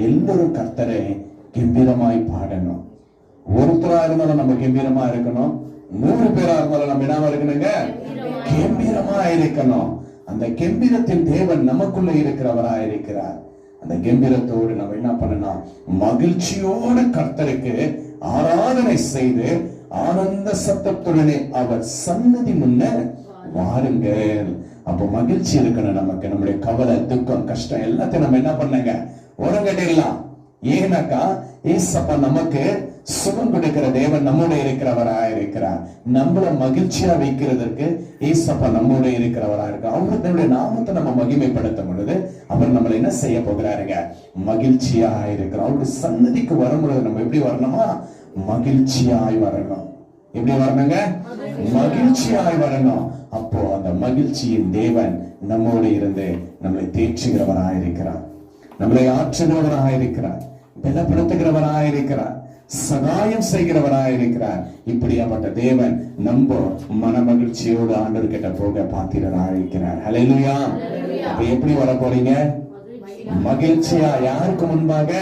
எல்லாரும் கர்த்தரை கம்பீரமாய் பாடணும். ஒருத்தரா இருந்தாலும் நம்ம கம்பீரமா இருக்கணும். 100 பேரா இருந்தாலும் நம்ம என்னவா இருக்கணுங்க? கம்பீரமா இருக்கணும். அந்த கம்பீரத்தின் தேவன் நமக்குள்ள இருக்கிறவரா இருக்கிறார். அந்த கம்பீரத்தோடு நம்ம என்ன பண்ணணும்? மகிழ்ச்சியோடு கர்த்தருக்கு ஆராதனை செய்து ஆனந்த சத்தத்துடனே அவர் சன்னதி முன்ன வாருங்கள். அப்போ மகிழ்ச்சி இருக்கணும் நமக்கு. நம்முடைய கவலை, துக்கம், கஷ்டம் எல்லாத்தையும் நம்ம என்ன பண்ணுங்க? உரங்கட்டிடலாம். ஏன்னாக்கா ஏசப்பா நமக்கு சுகம் கொடுக்கிற தேவன் நம்மோட இருக்கிறவரா இருக்கிறார். நம்மள மகிழ்ச்சியா வைக்கிறதுக்கு ஏசப்பா நம்மோட இருக்கிறவரா இருக்கு. அவருடைய நாமத்தை நம்ம மகிமைப்படுத்தும் பொழுது அவர் நம்மளை என்ன செய்ய போகிறாருங்க? மகிழ்ச்சியா இருக்கிறோம். அவருடைய சன்னதிக்கு வரும்பொழுது நம்ம எப்படி வரணுமா? மகிழ்ச்சியாய் வரணும். எப்படி வரணுங்க? மகிழ்ச்சியாய் வரணும். அப்போ அந்த மகிழ்ச்சியின் தேவன் நம்மோடு இருந்து நம்மளை தேற்றுகிறவராயிருக்கிறார், நம்மளை ஆற்றுகிறவராயிருக்கிறார், பலப்படுத்துகிறவராயிருக்கிறார், சகாயம் செய்கிறவராயிருக்கிறார். இப்படியாப்பட்ட தேவன் நம்ம மன மகிழ்ச்சியோடு ஆண்டவர் கிட்ட போக பாத்திரராயிருக்கிறார். ஹல்லேலூயா. அப்ப எப்படி வர போறீங்க? மகிழ்ச்சியா. யாருக்கு முன்பாக?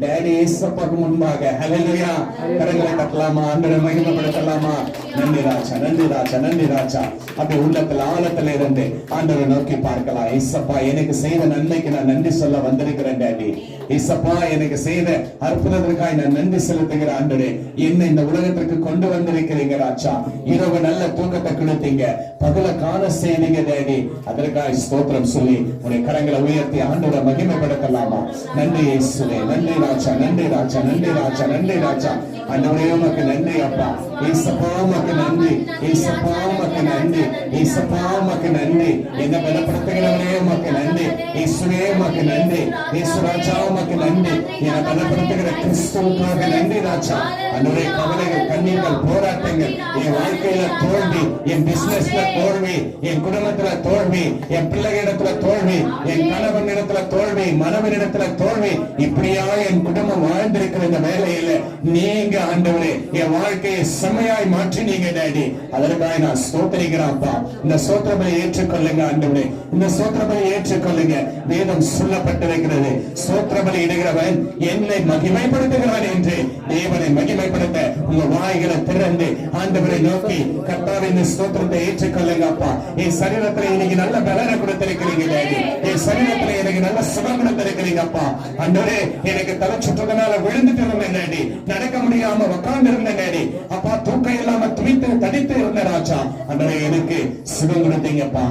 டேடி ஏசப்பாக்கு முன்பாக. ஹல்லேலூயா. கரங்களை தட்டலாமா? ஆண்டவரை மகிமைப்படுத்தலாமா? நன்றி ராஜா, நன்றி ராஜா, நன்றி ராஜா. அப்படி உள்ளத்துல ஆழத்துல இருந்து ஆண்டவரை நோக்கி பார்க்கலாம். ஏசப்பா, எனக்கு செய்த நன்மைக்கு நான் நன்றி சொல்ல வந்திருக்கிறேன் டேடி. ஏசப்பா, எனக்கு செய்த அற்புதத்திற்காக நான் நன்றி செலுத்துகிற ஆண்டவரே, என்னை இந்த உலகத்திற்கு கொண்டு வந்திருக்கிறீங்க ராஜா. இரவு நல்ல தூக்கத்தை கொடுத்தீங்க, பகல காண செய்தீங்க டேடி. அதற்காக ஸ்தோத்திரம் சொல்லி உடைய கரங்களை உயர்த்தி ஆண்டவரை மகிமைப்படுத்தலாமா? நன்றி இயேசுவே, நன்றி ராஜா, நன்றி ராஜா, நன்றி ராஜா, நன்றி ராஜா. ஆண்டவரே உமக்கு நன்றி அப்பா. ஏசப்பா உமக்கு நன்றி, ஏசப்பா உமக்கு நன்றி, ஏசப்பா உமக்கு நன்றி. என்னை பலப்படுத்துகிறவரே உமக்கு நன்றி, இயேசுவே உமக்கு நன்றி, இயேசு ராஜா உமக்கு நன்றி. என்னை பலப்படுத்துகிற கிறிஸ்துவுக்காக நன்றி ராஜா. ஆண்டவரே, கவலைகள், கண்ணீர்கள், போராட்டங்கள், என் வாழ்க்கையில தோல்வி, என் பிசினஸ்ல தோல்வி, என் குடும்பத்துல தோல்வி, என் பிள்ளைகளிடத்துல தோல்வி, என் கணவன் இடத்துல தோல்வி, மனைவனிடத்துல தோல்வி, இப்படியா என் குடும்பம் வாழ்ந்திருக்கிற இந்த வேலையில நீங்க ஆண்டவரே என் வாழ்க்கையை செம்மையாய் மாற்றினீங்க டாடி. அதற்காக நான் ஸ்தோத்திரிக்கிறேன் அப்பா. இந்த ஸ்தோத்திரத்தை ஏற்றுக்கொள்ளுங்க ஆண்டவரே, இந்த ஸ்தோத்திரத்தை ஏற்றுக்கொள்ளுங்க. வேதம் சொல்லப்பட்டிருக்கிறது, ஸ்தோத்திரபலி இடுகிறவன் என்னை மகிமைப்படுத்துகிறான் என்று. தேவனை மகிமைப்படுத்த உங்க வாய்களை திறந்து ஆண்டவரை நோக்கி கர்த்தாவே இந்த ஸ்தோத்திரத்தை ஏற்றுக்கொள்ளுங்க அப்பா. என் சரீரத்துல இன்னைக்கு நல்ல பலனை கொடுத்திருக்கிறீங்க டாடி. என் சரீரத்துல எனக்கு நல்ல சுகம் கொடுத்திருக்கிறீங்க அப்பா. ஆண்டவரே, எனக்கு தலை சுற்றதுனால விழுந்துட்டு இருந்தேன் டாடி, நடக்க முடியாம உட்கார்ந்து இருந்தேன் டாடி. அப்பா, தூக்கம் இல்லாம துடித்து தடித்து இருந்த ராஜா. ஆண்டவரே, எனக்கு சுகம் கொடுத்தீங்கப்பா,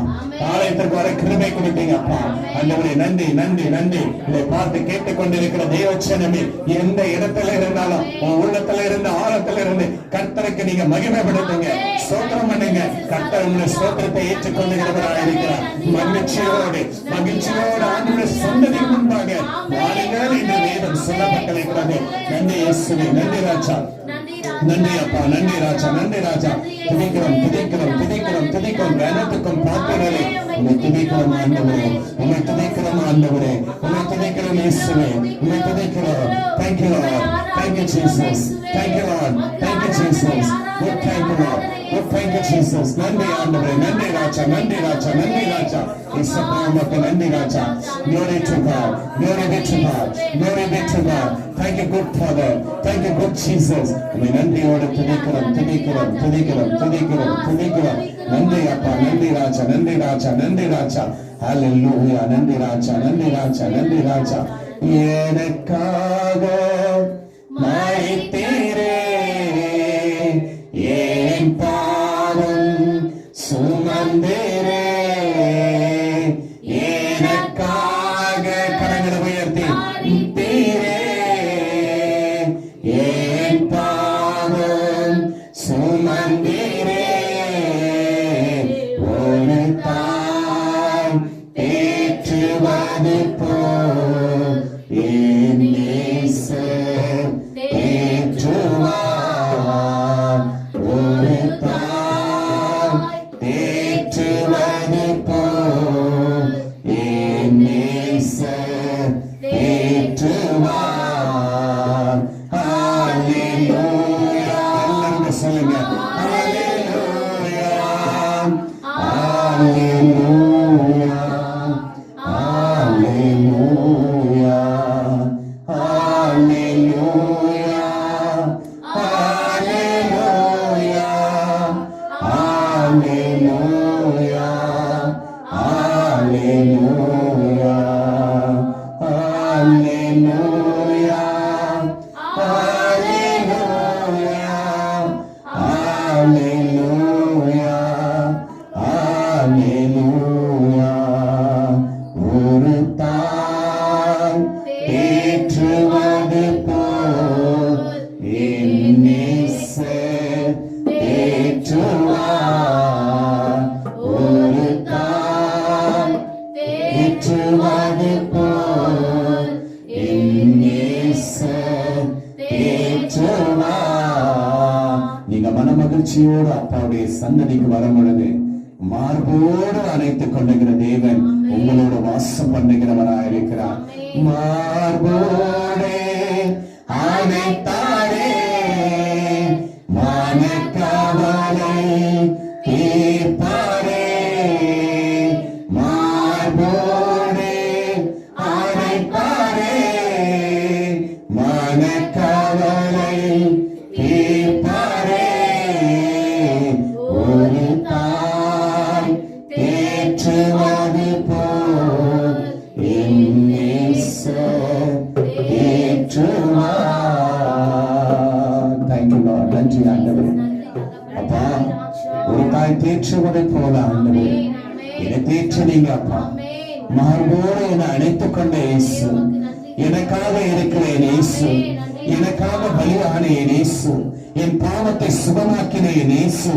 ஆலயத்திற்கு வர கிருபை கொடுத்தீங்கப்பா. ஆண்டவரே, நன்றி, நன்றி, நன்றி. இதை பார்த்து கேட்டுக்கொண்டிருக்கிற தேவச்சனமே, எந்த இடத்துல இருந்தாலும் உன் உள்ளத்துல இருந்து ஆழத்துல இருந்து கர்த்தருக்கு நீங்க மகிமைப்படுத்துங்க, ஸ்தோத்திரம் பண்ணுங்க. கர்த்தர் உங்களுடைய ஸ்தோத்திரத்தை ஏற்றுக்கொள்ளுகிறவராக இருக்கிறார். மகிழ்ச்சியோடு மகிழ்ச்சியோடு ஆண்டவருடைய சன்னதிக்கு முன்பாக வாருங்கள் என்று வேதம் சொல்லப்பட்டிருக்கிறது. நன்றி இயேசுவே, நன்றி ராஜா, நன்றி அப்பா, நன்றி ராஜா, நன்றி ராஜா. துதிக்கிறோம், துதிக்கிறோம், துதிக்கிறோம், துதிக்கிறோம். கனத்துக்கும் பாத்திரரே உம்மை துதிக்கிறோம் ஆண்டவரே, உம்மை துதிக்கிறோம் ஆண்டவரே, உம்மை துதிக்கிறோம் இயேசுவே, உம்மை துதிக்கிறோம். Thank you Lord, thank you Jesus, thank you Lord, thank you Jesus, good thank you Lord, good thank you Jesus. நன்றி ஆண்டவரே, நன்றி ராஜா, நன்றி ராஜா, நன்றி ராஜா. இயேசுப்பா உமக்கு நன்றி ராஜா. Glory to God, glory be to God, glory be to God. Thank you good Father, thank you good Jesus. உம்மை நன்றியோடு துதிக்கிறோம், துதிக்கிறோம், துதிக்கிறோம், துதிக்கிறோம், துதிக்கிறோம். நன்றி அப்பா, நன்றி ராஜா, நன்றி ராஜா, நன்றி ராஜா. ஹல்லேலூயா. நன்றி ராஜா, நன்றி ராஜா, நன்றி ராஜா. எனக்காக மரித்தீரே, என் பாவம் சுமந்தீரே, எனக்காக கரங்களை உயர்த்தி தீரே, என் பாவம் சுமந்தீரே, ஒரு தாய் ஏற்றுவது போல் என்னை Hallelujah. Hallelujah. Hallelujah. ஒரு தாய் தேற்றுவது போல் என் நேசர் தேற்றுவார். ஒரு தாய் தேற்றுவது போல் என் நேசர் தேற்றுவார். நீங்க மனமகிழ்ச்சியோடு அப்பாவுடைய சன்னதிக்கு வரும் பொழுது மார்போடு அணைத்துக் கொண்டுகிற தேவன் உங்களோட வாசம் பண்ணுகிறவராயிருக்கிறார். மார்போடு அணைத்தாரே மனக்கவலை தீர்ப்பாரே. மார்போடு அணைத்தாரே மனக்கவலை தீர்ப்பாரே. ஒரு தாய் தேற்றுவது போல் என் நேசர் தேற்றுவார். Thank you Lord. நன்றி ஆண்டவரே. அப்பா, ஒரு தாய் தேற்றுவதை போல ஆண்டவரே என்னை தேற்றினீங்க அப்பா. மார்போடு என்னை அணைத்துக் கொண்ட இயேசு, எனக்காக இருக்கிறேன் இயேசு, எனக்காக பலியான இயேசு, என் பாவத்தை சுகமாக்கின இயேசு,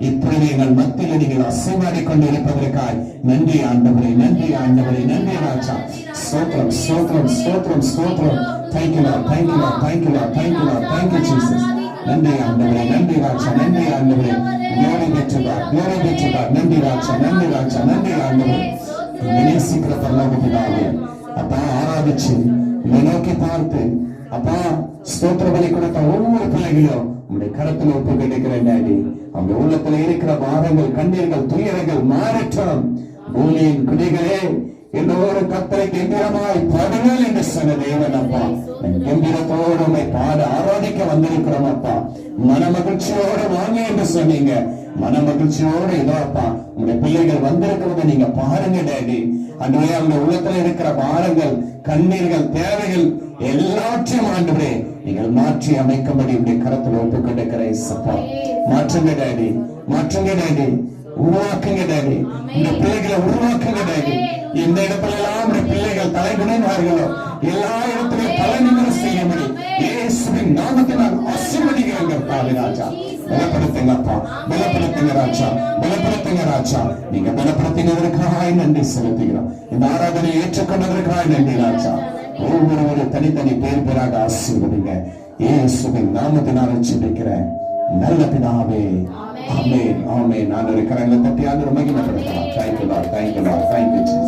இப்பொழுது எங்கள் மத்தியில் நீங்கள் அசைவாடிக் கொண்டு இருப்பதற்காய் நன்றி ஆண்டவரே, நன்றி ஆண்டவரே, நன்றி ராஜா. ஸ்தோத்திரம், ஸ்தோத்திரம், ஸ்தோத்திரம், ஸ்தோத்திரம். Thank you Lord, thank you Lord, thank you Lord, thank you Lord, thank you Jesus. நன்றி ஆண்டவரே, நன்றி ராஜா, நன்றி ஆண்டவரே. Glory be to God, glory be to God. நன்றி ராஜா, நன்றி ராஜா, நன்றி ஆண்டவரே. நேசிக்கிற பரலோக பிதாவே, அப்பா ஆராதிச்சு உம்மை நோக்கி பார்த்து அப்பா ஸ்தோத்திர பலி கொடுத்த ஒவ்வொரு பிள்ளைகளும் உங்களுடைய கரத்தில் ஒப்பு கிடைக்கிறேன் டாடி. அவங்க உள்ளத்துல இருக்கிற பாரங்கள், கண்ணீர்கள், துயரங்கள் மாறட்டும். பூமியின் குடிகளே எல்லோரு கர்த்தரை கம்பீரமாய் பாடுங்கள் என்று சொன்ன தேவன் அப்பா. கம்பீரத்தோடு உம்மை பாட ஆராதிக்க வந்திருக்கிறோம் அப்பா. மன மகிழ்ச்சியோடு வாங்க என்று சொன்னீங்க. மன மகிழ்ச்சியோடு இதோ அப்பா உங்களுடைய பிள்ளைகள் வந்திருக்கிறத நீங்க பாருங்க டாடி. அன்றைய அவங்க உள்ளத்துல இருக்கிற பாரங்கள், கண்ணீர்கள், தேவைகள் எல்லாற்றையும் ஆண்டவரே நீங்கள் மாற்றி அமைக்கும்படி உடைய கரத்தில் ஒப்பு கொடுக்கிறேன் சப்பா. மாற்றுங்க டாடி, மாற்றுங்க டாடி, உருவாக்குங்க டாடி. இந்த பிள்ளைகளை உருவாக்குங்க டாடி. எந்த இடத்துல எல்லாம் பிள்ளைகள் தலை குனிவார்களோ எல்லா இடத்திலும் தலை நிமிர செய்யும்படி இயேசுவின் நாமத்தினால் ஆசீர்வதிக்கிறேங்க ராஜா. பலப்படுத்துங்க அப்பா, பலப்படுத்துங்க ராஜா, பலப்படுத்துங்க ராஜா. நீங்க பலப்படுத்தினதற்காக நன்றி செலுத்துகிறோம். இந்த ஆராதனை ஏற்றுக்கொண்டதற்காக நன்றி ராஜா. ஒவ்வொரு தனித்தனி பேர் பேராக ஆசீர்வதிங்க இயேசுவின் நாமத்தினால் ஜெபிக்கிறேன் நல்ல பிதாவே. ஆமென், ஆமென். நான் இருக்கிற தட்டி ஆண்டு மகிமைப்படுத்தலாம். Thank you Lord, thank you Lord, thank you Jesus.